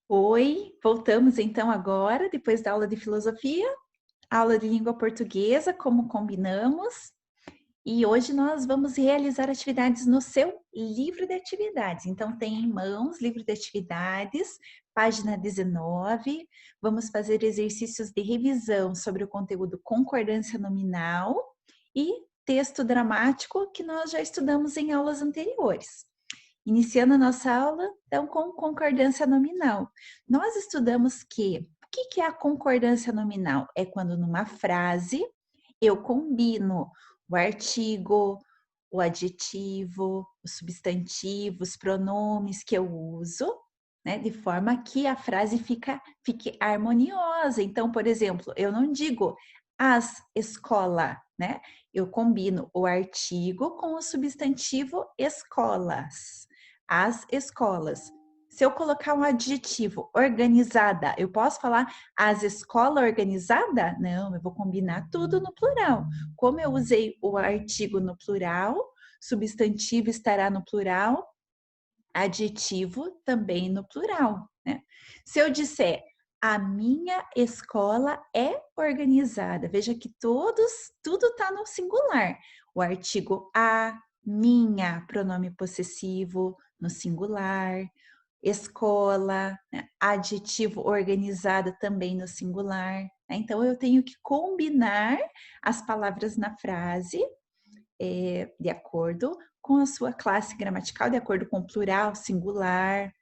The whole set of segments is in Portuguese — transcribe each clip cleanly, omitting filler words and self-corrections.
Oi, voltamos então agora, depois da aula de filosofia, aula de língua portuguesa, como combinamos, e hoje nós vamos realizar atividades no seu livro de atividades. Então, tem em mãos livro de atividades, página 19. Vamos fazer exercícios de revisão sobre o conteúdo concordância nominal e texto dramático que nós já estudamos em aulas anteriores. Iniciando a nossa aula, então, com concordância nominal. Nós estudamos que o que é a concordância nominal? É quando numa frase eu combino o artigo, o adjetivo, o substantivo, os pronomes que eu uso, né, de forma que a frase fique harmoniosa. Então, por exemplo, eu não digo as escola, né? Eu combino o artigo com o substantivo escolas. As escolas. Se eu colocar um adjetivo organizada, eu posso falar as escolas organizada? Não, eu vou combinar tudo no plural. Como eu usei o artigo no plural, substantivo estará no plural, adjetivo também no plural, né? Se eu disser a minha escola é organizada, veja que tudo está no singular. O artigo a, minha, pronome possessivo no singular, escola, né? Adjetivo organizado também no singular. Né? Então, eu tenho que combinar as palavras na frase de acordo com a sua classe gramatical, de acordo com o plural, singular,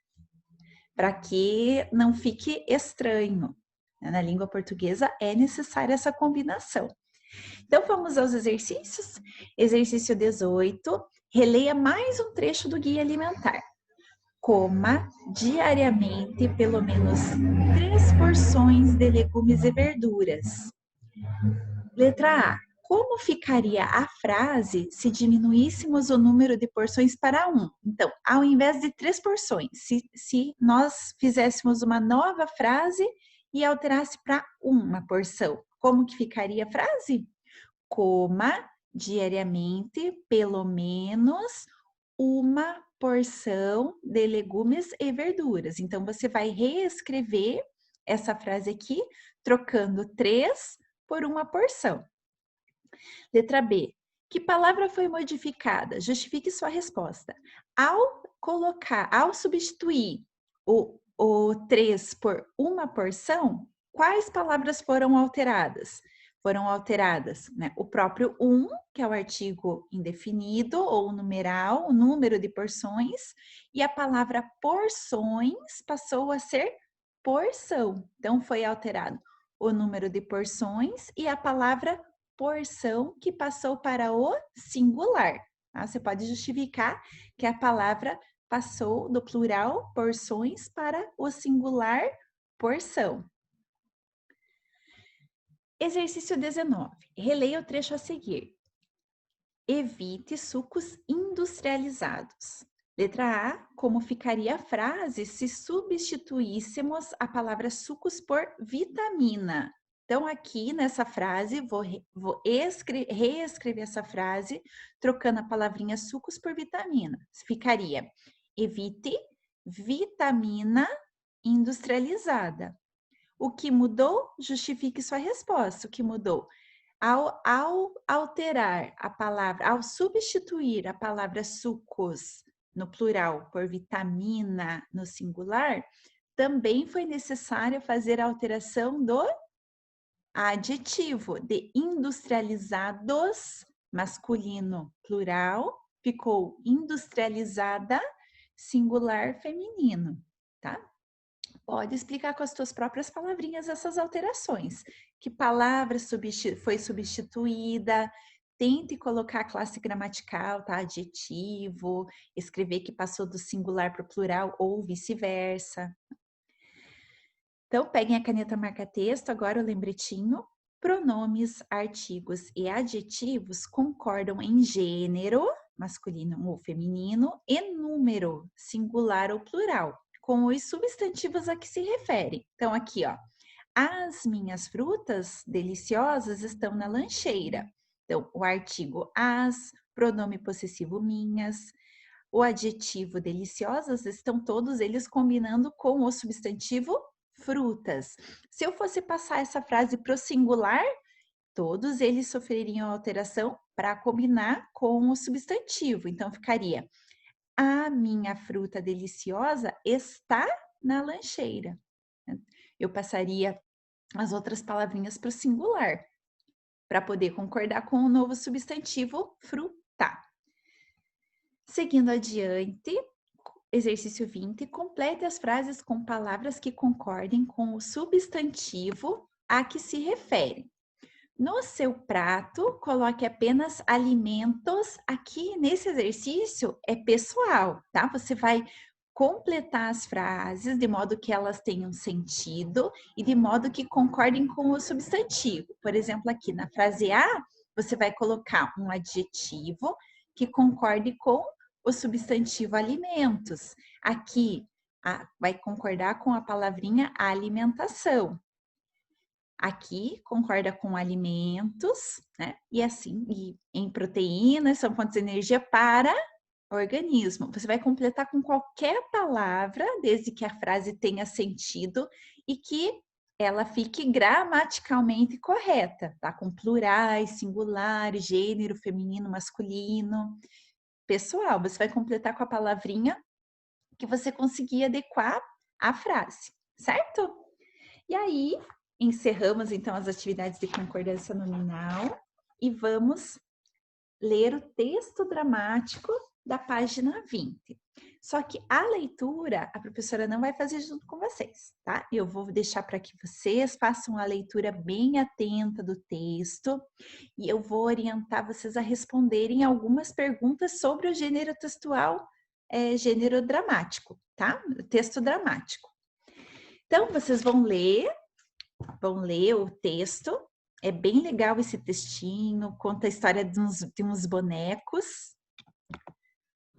para que não fique estranho. Na língua portuguesa é necessária essa combinação. Então, vamos aos exercícios. Exercício 18. Releia mais um trecho do Guia Alimentar. Coma diariamente pelo menos 3 porções de legumes e verduras. Letra A. Como ficaria a frase se diminuíssemos o número de porções para 1? Então, ao invés de 3 porções, se nós fizéssemos uma nova frase e alterasse para 1 porção, como que ficaria a frase? Coma diariamente pelo menos 1 porção de legumes e verduras. Então, você vai reescrever essa frase aqui, trocando 3 por 1 porção. Letra B. Que palavra foi modificada? Justifique sua resposta. Ao substituir o 3 por 1 porção, quais palavras foram alteradas? Foram alteradas, né? O próprio 1, que é o artigo indefinido ou numeral, o número de porções, e a palavra porções passou a ser porção. Então, foi alterado o número de porções e a palavra porção que passou para o singular. Tá? Você pode justificar que a palavra passou do plural porções para o singular porção. Exercício 19. Releia o trecho a seguir. Evite sucos industrializados. Letra A. Como ficaria a frase se substituíssemos a palavra sucos por vitamina? Então, aqui nessa frase, vou reescrever essa frase, trocando a palavrinha sucos por vitamina. Ficaria: evite vitamina industrializada. O que mudou? Justifique sua resposta. O que mudou? Ao alterar a palavra, ao substituir a palavra sucos no plural por vitamina no singular, também foi necessário fazer a alteração do adjetivo de industrializados, masculino, plural, ficou industrializada, singular, feminino, tá? Pode explicar com as tuas próprias palavrinhas essas alterações. Que palavra foi substituída? Tente colocar a classe gramatical, tá? Adjetivo, escrever que passou do singular para o plural ou vice-versa. Então, peguem a caneta marca-texto, agora o lembretinho. Pronomes, artigos e adjetivos concordam em gênero, masculino ou feminino, e número, singular ou plural, com os substantivos a que se refere. Então, aqui, ó, as minhas frutas deliciosas estão na lancheira. Então, o artigo as, pronome possessivo minhas, o adjetivo deliciosas estão todos eles combinando com o substantivo frutas. Se eu fosse passar essa frase para o singular, todos eles sofreriam alteração para combinar com o substantivo. Então, ficaria: a minha fruta deliciosa está na lancheira. Eu passaria as outras palavrinhas para o singular, para poder concordar com o novo substantivo fruta. Seguindo adiante, exercício 20, complete as frases com palavras que concordem com o substantivo a que se referem. No seu prato, coloque apenas alimentos. Aqui nesse exercício é pessoal, tá? Você vai completar as frases de modo que elas tenham sentido e de modo que concordem com o substantivo. Por exemplo, aqui na frase A, você vai colocar um adjetivo que concorde com o substantivo alimentos. Aqui vai concordar com a palavrinha alimentação. Aqui concorda com alimentos, né? E assim, e em proteínas, são fontes de energia para o organismo. Você vai completar com qualquer palavra, desde que a frase tenha sentido e que ela fique gramaticalmente correta, tá? Com plurais, singulares, gênero, feminino, masculino. Pessoal, você vai completar com a palavrinha que você conseguir adequar à frase, certo? E aí, encerramos então as atividades de concordância nominal e vamos ler o texto dramático da página 20. Só que a leitura, a professora não vai fazer junto com vocês, tá? Eu vou deixar para que vocês façam a leitura bem atenta do texto e eu vou orientar vocês a responderem algumas perguntas sobre o gênero textual, gênero dramático, tá? O texto dramático. Então, vocês vão ler o texto. É bem legal esse textinho, conta a história de uns bonecos,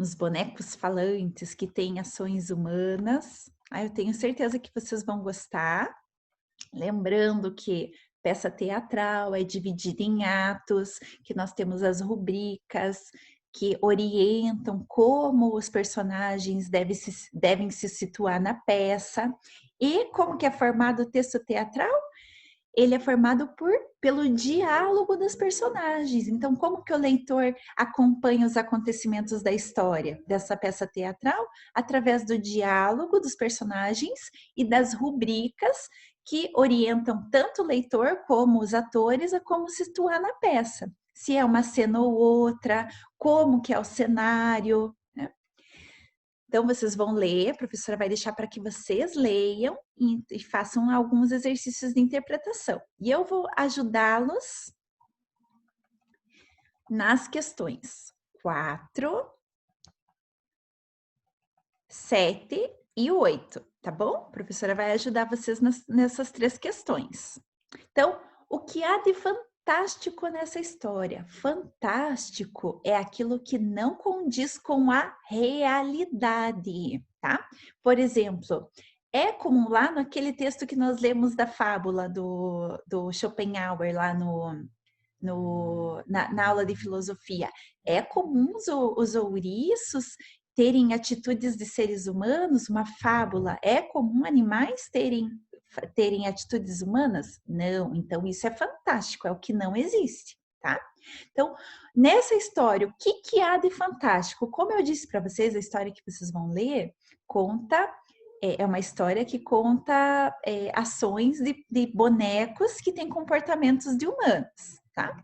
uns bonecos falantes que têm ações humanas. Eu tenho certeza que vocês vão gostar. Lembrando que peça teatral é dividida em atos, que nós temos as rubricas que orientam como os personagens devem se situar na peça. E como que é formado o texto teatral? Ele é formado pelo diálogo dos personagens. Então, como que o leitor acompanha os acontecimentos da história dessa peça teatral? Através do diálogo dos personagens e das rubricas que orientam tanto o leitor como os atores a como se situar na peça. Se é uma cena ou outra, como que é o cenário, né? Então, vocês vão ler, a professora vai deixar para que vocês leiam e façam alguns exercícios de interpretação. E eu vou ajudá-los nas questões 4, 7 e 8, tá bom? A professora vai ajudar vocês nessas 3 questões. Então, o que há de fantástico nessa história? Fantástico é aquilo que não condiz com a realidade, tá? Por exemplo, é comum lá naquele texto que nós lemos da fábula do Schopenhauer, lá na aula de filosofia, é comum os ouriços terem atitudes de seres humanos, uma fábula, é comum animais terem atitudes humanas? Não, então isso é fantástico, é o que não existe, tá? Então, nessa história, o que há de fantástico? Como eu disse para vocês, a história que vocês vão ler é uma história que conta ações de bonecos que têm comportamentos de humanos, tá?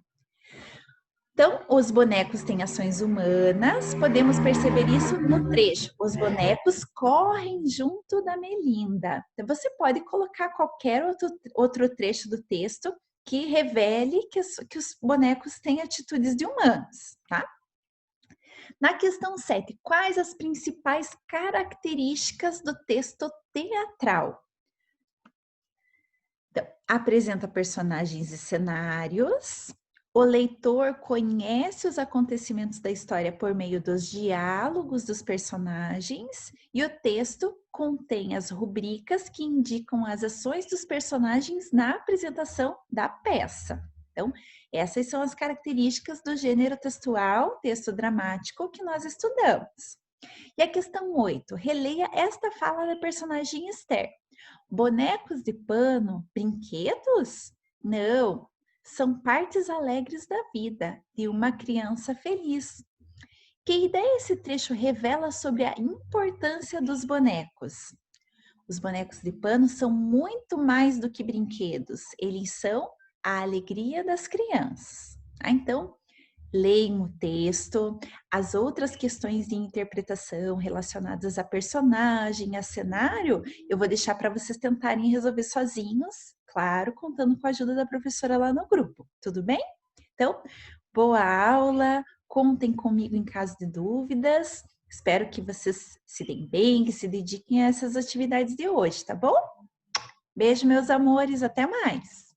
Então, os bonecos têm ações humanas, podemos perceber isso no trecho. Os bonecos correm junto da Melinda. Então, você pode colocar qualquer outro trecho do texto que revele que os bonecos têm atitudes de humanos, tá? Na questão 7, quais as principais características do texto teatral? Então, apresenta personagens e cenários. O leitor conhece os acontecimentos da história por meio dos diálogos dos personagens e o texto contém as rubricas que indicam as ações dos personagens na apresentação da peça. Então, essas são as características do gênero textual, texto dramático, que nós estudamos, E a questão 8, releia esta fala da personagem Esther. Bonecos de pano, brinquedos? Não, são partes alegres da vida de uma criança feliz. Que ideia esse trecho revela sobre a importância dos bonecos? Os bonecos de pano são muito mais do que brinquedos, eles são a alegria das crianças. Então, leiam o texto, as outras questões de interpretação relacionadas a personagem, a cenário, eu vou deixar para vocês tentarem resolver sozinhos, claro, contando com a ajuda da professora lá no grupo, tudo bem? Então, boa aula, contem comigo em caso de dúvidas. Espero que vocês se deem bem, que se dediquem a essas atividades de hoje, tá bom? Beijo, meus amores, até mais!